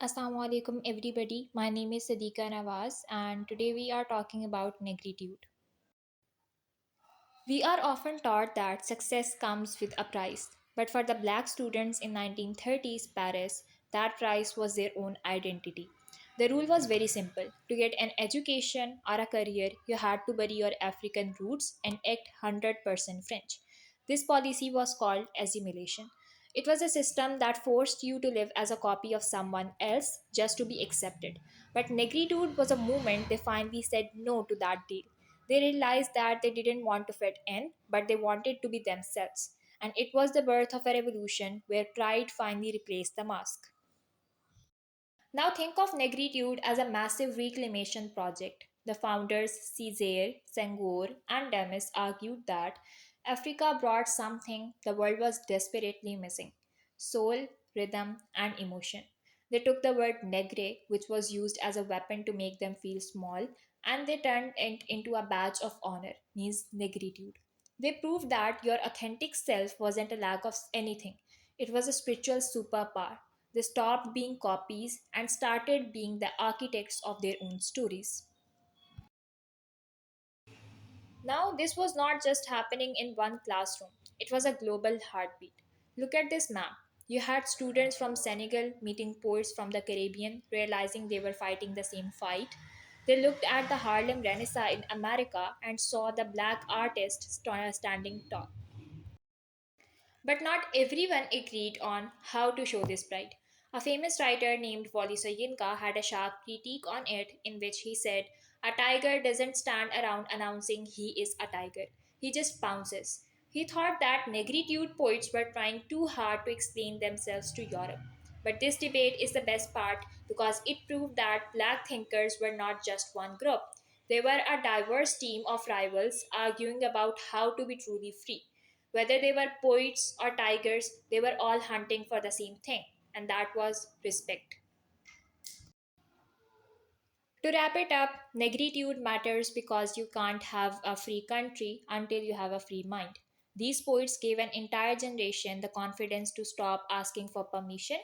Assalamu alaikum everybody. My name is Sadiqa Nawaz and today we are talking about negritude. We are often taught that success comes with a price, but for the black students in 1930s Paris, that price was their own identity. The rule was very simple. To get an education or a career, you had to bury your African roots and act 100% French. This policy was called assimilation. It was a system that forced you to live as a copy of someone else just to be accepted. But negritude was a movement they finally said no to that deal. They realized that they didn't want to fit in, but they wanted to be themselves. And it was the birth of a revolution where pride finally replaced the mask. Now think of Negritude as a massive reclamation project. The founders Césaire, Senghor, and Demis argued that Africa brought something the world was desperately missing: soul, rhythm, and emotion. They took the word negre, which was used as a weapon to make them feel small, and they turned it into a badge of honor, means negritude. They proved that your authentic self wasn't a lack of anything, it was a spiritual superpower. They stopped being copies and started being the architects of their own stories. Now, this was not just happening in one classroom, it was a global heartbeat. Look at this map. You had students from Senegal meeting poets from the Caribbean, realizing they were fighting the same fight. They looked at the Harlem Renaissance in America and saw the black artist standing tall. But not everyone agreed on how to show this pride. A famous writer named Wally Soyinka had a sharp critique on it in which he said, "A tiger doesn't stand around announcing he is a tiger, he just pounces." He thought that negritude poets were trying too hard to explain themselves to Europe. But this debate is the best part because it proved that black thinkers were not just one group. They were a diverse team of rivals arguing about how to be truly free. Whether they were poets or tigers, they were all hunting for the same thing, and that was respect. To wrap it up, negritude matters because you can't have a free country until you have a free mind. These poets gave an entire generation the confidence to stop asking for permission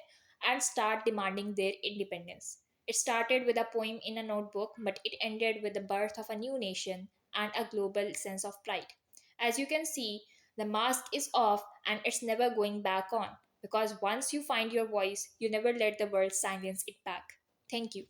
and start demanding their independence. It started with a poem in a notebook, but it ended with the birth of a new nation and a global sense of pride. As you can see, the mask is off and it's never going back on because once you find your voice, you never let the world silence it back. Thank you.